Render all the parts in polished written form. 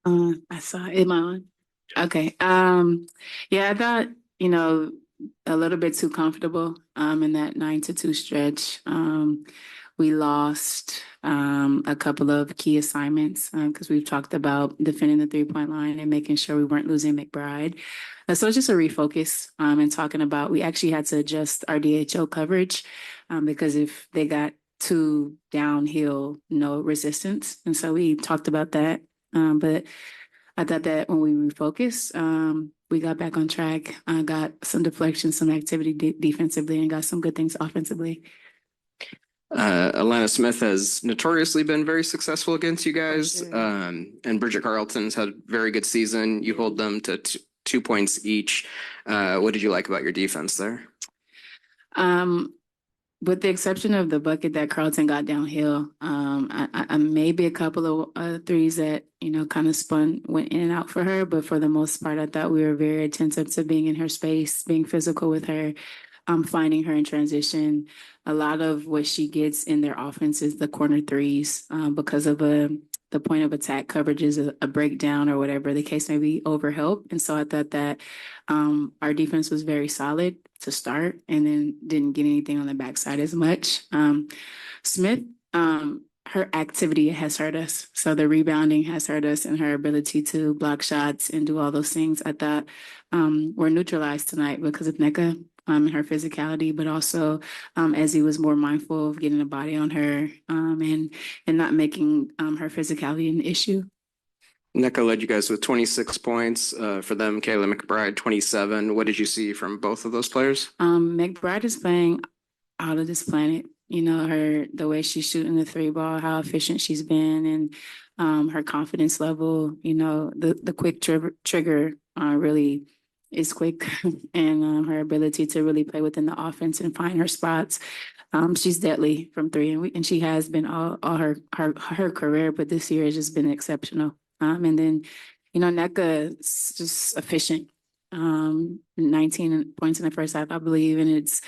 I saw it. Am I on? Okay. Yeah, I thought, you know, a little bit too comfortable in that 9-2 stretch. We lost a couple of key assignments because we've talked about defending the 3-point line and making sure we weren't losing McBride. So it's just a refocus and talking about we actually had to adjust our DHO coverage because if they got too downhill, no resistance. And so we talked about that. But I thought that when we refocused, we got back on track. I got some deflection, some activity defensively, and got some good things offensively. Alana Smith has notoriously been very successful against you guys. Sure. And Bridget Carlton's had a very good season. You hold them to 2 points each. What did you like about your defense there? Um, with the exception of the bucket that Carlton got downhill, I maybe a couple of threes that kind of went in and out for her, but for the most part, I thought we were very attentive to being in her space, being physical with her, finding her in transition. A lot of what she gets in their offense is the corner threes because of the point of attack coverage is a breakdown or whatever the case may be over help. And so I thought that our defense was very solid to start and then didn't get anything on the backside as much. Smith, her activity has hurt us. So the rebounding has hurt us and her ability to block shots and do all those things. I thought were neutralized tonight because of NECA and her physicality, but also as he was more mindful of getting a body on her and not making her physicality an issue. NECA led you guys with 26 points. For them, Kayla McBride, 27. What did you see from both of those players? McBride is playing out of this planet. The way she's shooting the three ball, how efficient she's been, and her confidence level. The quick trigger really is quick, and her ability to really play within the offense and find her spots. She's deadly from three, and she has been all her career, but this year has just been exceptional. And then, NECA is just efficient. 19 points in the first half, I believe, and it's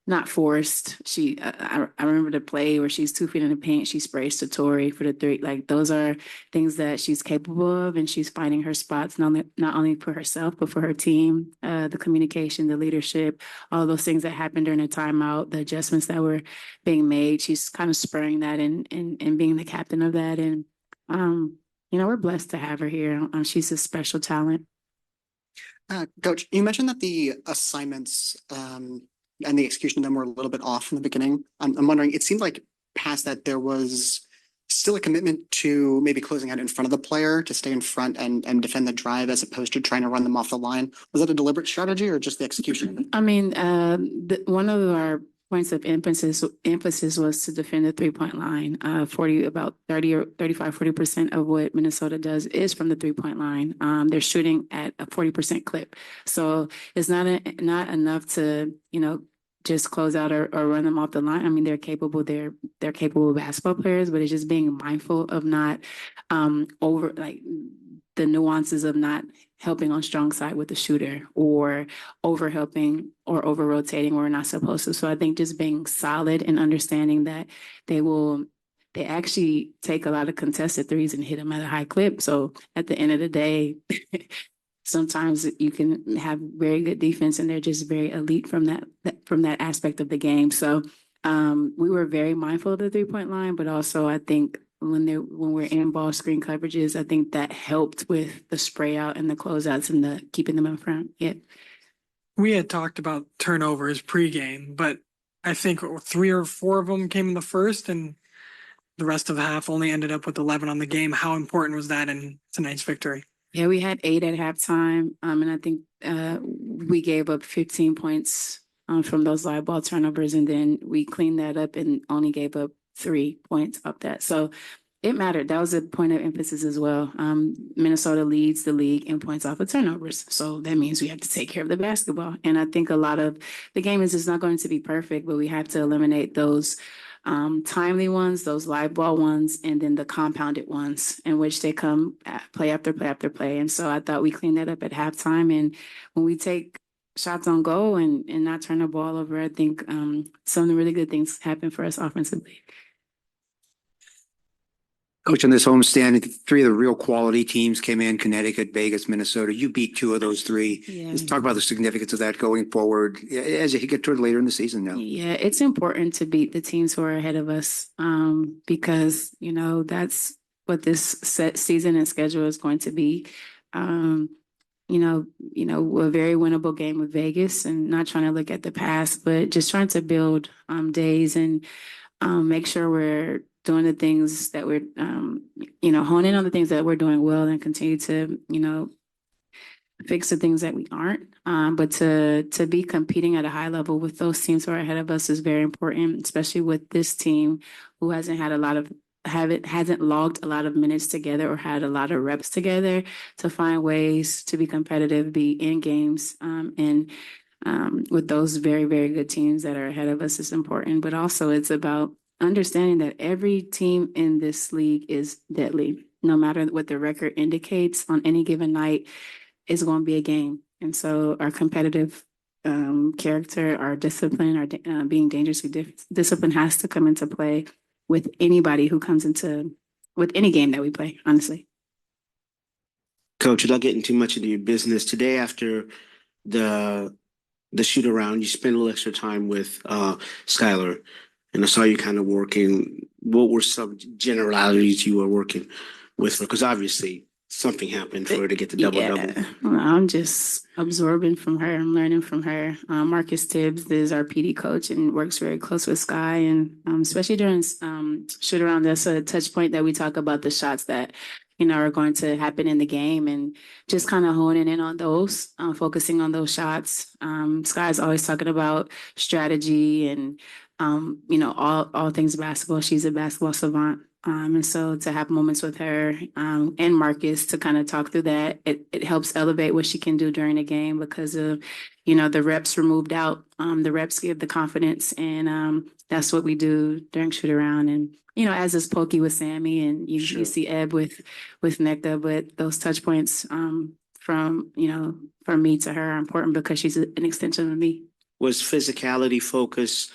not forced. I remember the play where she's 2 feet in the paint. She sprays to Tori for the three. Like those are things that she's capable of, and she's finding her spots not only for herself but for her team. The communication, the leadership, all those things that happened during the timeout, the adjustments that were being made. She's kind of spurring that and being the captain of that. And we're blessed to have her here. She's a special talent. Coach, you mentioned that the assignments and the execution of them were a little bit off from the beginning. I'm wondering, it seemed like past that there was still a commitment to maybe closing out in front of the player to stay in front and defend the drive as opposed to trying to run them off the line. Was that a deliberate strategy or just the execution? I mean, one of our points of emphasis was to defend the 3-point line. About 30 or 35, 40% of what Minnesota does is from the 3-point line. They're shooting at a 40% clip. So it's not enough to, just close out or run them off the line. I mean, they're capable. They're capable basketball players, but it's just being mindful of not over like the nuances of not helping on strong side with the shooter or over helping or over rotating where we're not supposed to. So I think just being solid and understanding that they actually take a lot of contested threes and hit them at a high clip. So at the end of the day, sometimes you can have very good defense and they're just very elite from that aspect of the game. So we were very mindful of the 3-point line, but also I think when we're in ball screen coverages, I think that helped with the spray out and the closeouts and the keeping them in front. Yeah. We had talked about turnovers pregame, but I think 3 or 4 of them came in the first, and the rest of the half only ended up with 11 on the game. How important was that in tonight's victory? Yeah, we had 8 at halftime, and I think we gave up 15 points from those live ball turnovers, and then we cleaned that up and only gave up 3 points off that. So it mattered. That was a point of emphasis as well. Minnesota leads the league in points off of turnovers. So that means we have to take care of the basketball. And I think a lot of the game is just not going to be perfect, but we have to eliminate those timely ones, those live ball ones, and then the compounded ones in which they come play after play after play. And so I thought we cleaned that up at halftime. And when we take shots on goal and not turn the ball over, I think some of the really good things happen for us offensively. Coach, on this homestand, three of the real quality teams came in, Connecticut, Vegas, Minnesota. You beat two of those three. Yeah. Let's talk about the significance of that going forward as you get toward later in the season now. Yeah, it's important to beat the teams who are ahead of us, because, that's what this set season and schedule is going to be. A very winnable game with Vegas, and not trying to look at the past, but just trying to build days and make sure we're doing the things that we're hone in on the things that we're doing well and continue to fix the things that we aren't. But to be competing at a high level with those teams who are ahead of us is very important, especially with this team who hasn't logged a lot of minutes together or had a lot of reps together, to find ways to be competitive, be in games, and with those very, very good teams that are ahead of us is important. But also it's about understanding that every team in this league is deadly. No matter what the record indicates on any given night, it's going to be a game. And so our competitive character, our discipline, our being dangerously disciplined has to come into play with anybody who comes with any game that we play, honestly. Coach, without getting too much into your business, today after the shoot around, you spent a little extra time with Skylar, and I saw you kind of working. What were some generalities you were working with her? Because obviously something happened for her to get the double-double. Well, I'm just absorbing from her. I'm learning from her. Marcus Tibbs is our PD coach and works very close with Sky. And especially during shoot around, that's a touch point that we talk about the shots that, are going to happen in the game, and just kind of honing in on those, focusing on those shots. Sky's always talking about strategy and, all things basketball. She's a basketball savant. And so to have moments with her and Marcus to kind of talk through that, it helps elevate what she can do during the game because of, the reps were moved out. The reps give the confidence, and that's what we do during shoot around. And, as is Pokey with Sammy, and you see Eb with NECA, but those touch points from me to her are important because she's an extension of me. Was physicality focus,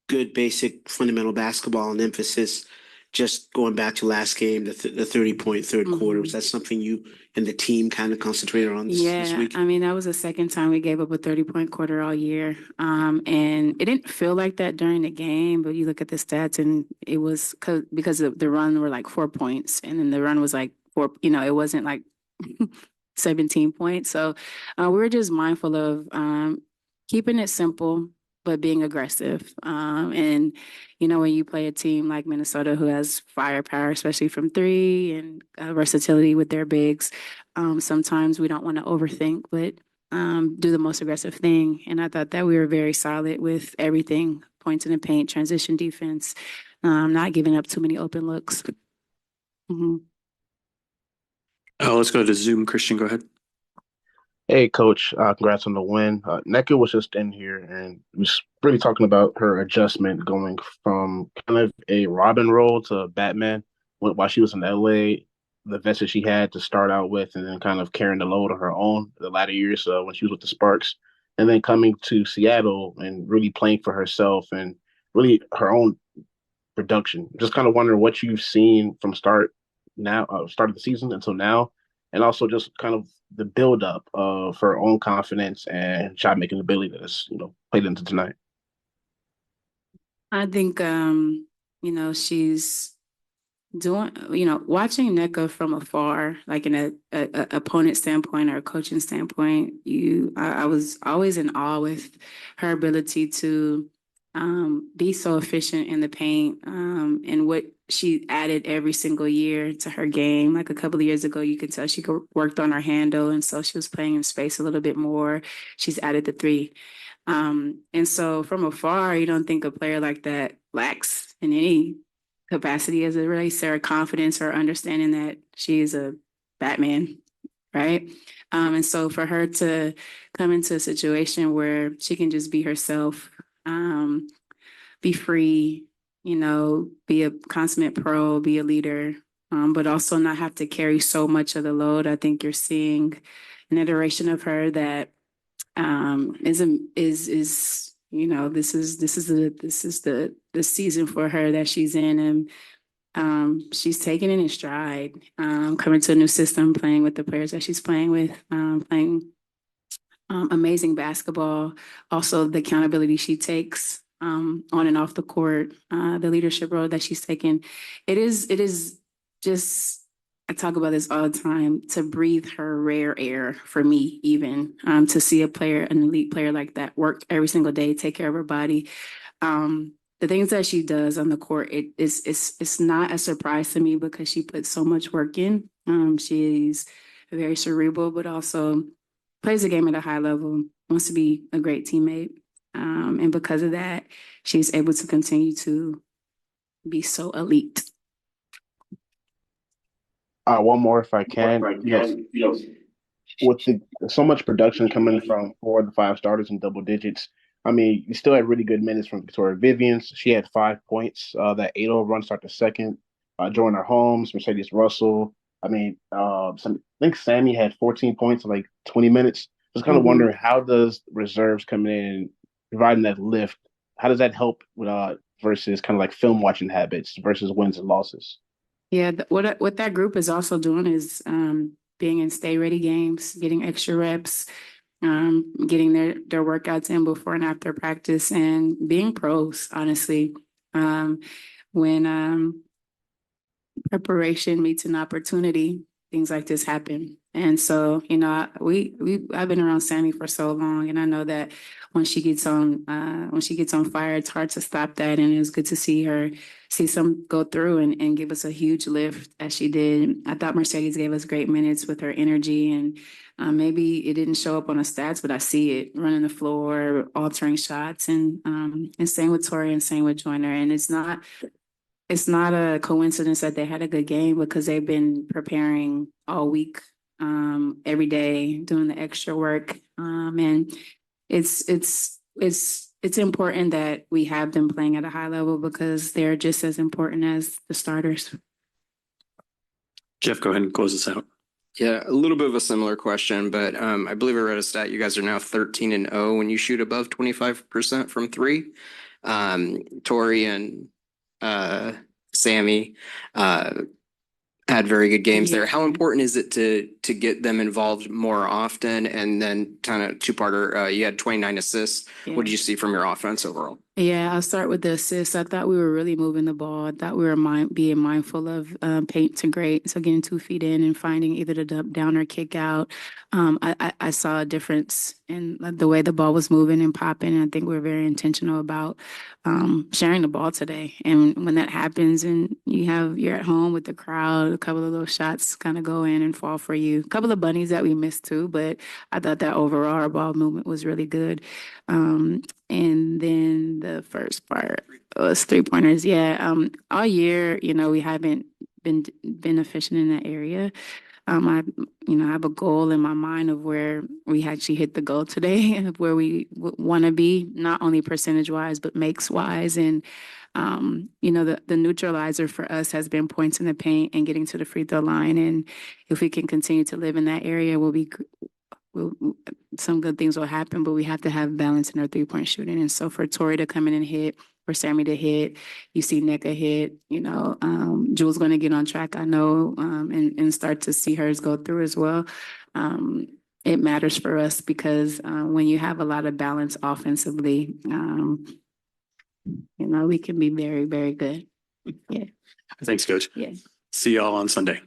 good basic fundamental basketball and emphasis? Just going back to last game, the 30-point third quarter, was that something you and the team kind of concentrated on this week? I mean, that was the second time we gave up a 30-point quarter all year. And it didn't feel like that during the game, but you look at the stats and it was because the run were like 4 points, and then the run was like 4, it wasn't like 17 points. So we were just mindful of keeping it simple, but being aggressive. And, when you play a team like Minnesota who has firepower, especially from three, and versatility with their bigs, sometimes we don't want to overthink, but do the most aggressive thing. And I thought that we were very solid with everything, points in the paint, transition defense, not giving up too many open looks. Let's go to Zoom. Christian, go ahead. Hey, Coach, congrats on the win. NECA was just in here and was really talking about her adjustment going from kind of a Robin role to Batman while she was in LA, the vets that she had to start out with, and then kind of carrying the load on her own the latter years when she was with the Sparks, and then coming to Seattle and really playing for herself and really her own production. Just kind of wondering what you've seen from start of the season until now, and also just kind of the buildup of her own confidence and shot making ability that is, played into tonight. I think, she's doing, watching NECA from afar, like in a opponent standpoint or a coaching standpoint, I was always in awe with her ability to be so efficient in the paint, and what she added every single year to her game. Like a couple of years ago, you could tell she worked on her handle, and so she was playing in space a little bit more. She's added the three. And so from afar, you don't think a player like that lacks in any capacity as it relates to her confidence or understanding that she is a Batman, right? And so for her to come into a situation where she can just be herself, be free, be a consummate pro, be a leader, but also not have to carry so much of the load. I think you're seeing an iteration of her that is this is the season for her that she's in, and she's taking it in stride, coming to a new system, playing with the players that she's playing with, playing amazing basketball. Also, the accountability she takes on and off the court, the leadership role that she's taken. It is just, I talk about this all the time, to breathe her rare air for me, even to see a player, an elite player like that, work every single day, take care of her body. The things that she does on the court, it's not a surprise to me because she puts so much work in. She's very cerebral, but also plays the game at a high level, wants to be a great teammate. And because of that, she's able to continue to be so elite. One more if I can. With so much production coming from 4 of the 5 starters in double digits, I mean, you still had really good minutes from Victoria Vivians. She had 5 points. That 8-0 run start the second. Joyner Holmes, Mercedes Russell. I mean, I think Sammy had 14 points in like 20 minutes. Just kind of wondering, how does reserves coming in and providing that lift, how does that help with versus kind of like film watching habits versus wins and losses? Yeah, what that group is also doing is being in stay ready games, getting extra reps, getting their workouts in before and after practice, and being pros, honestly. When preparation meets an opportunity, things like this happen. And so, you know, I've been around Sammy for so long, and I know that when she gets on fire, it's hard to stop that. And it was good to see some go through and give us a huge lift as she did. I thought Mercedes gave us great minutes with her energy, and maybe it didn't show up on the stats, but I see it running the floor, altering shots, and same with Tori and same with Joyner. And it's not a coincidence that they had a good game because they've been preparing all week, every day, doing the extra work. And it's important that we have them playing at a high level because they're just as important as the starters. Jeff, go ahead and close this out. Yeah, a little bit of a similar question, but I believe I read a stat. You guys are now 13-0 when you shoot above 25% from 3. Tori and Sammy had very good games there. How important is it to get them involved more often? And then kind of two-parter, you had 29 assists. Yeah. What did you see from your offense overall? Yeah, I'll start with the assists. I thought we were really moving the ball. I thought we were being mindful of paint to great. So getting 2 feet in and finding either the down or kick out. I saw a difference in the way the ball was moving and popping. And I think we're very intentional about sharing the ball today. And when that happens and you're at home with the crowd, a couple of those shots kind of go in and fall for you. A couple of bunnies that we missed too, but I thought that overall our ball movement was really good. And then the first part was 3-pointers. Yeah. All year, we haven't been efficient in that area. I have a goal in my mind of where we actually hit the goal today, of where we want to be, not only percentage wise, but makes wise. And, the neutralizer for us has been points in the paint and getting to the free throw line. And if we can continue to live in that area, some good things will happen, but we have to have balance in our 3-point shooting. And so for Tori to come in and hit, for Sammy to hit, you see Nneka hit, Jewel's going to get on track, I know, and start to see hers go through as well. It matters for us because when you have a lot of balance offensively, we can be very, very good. Yeah. Thanks, Coach. Yeah. See y'all on Sunday.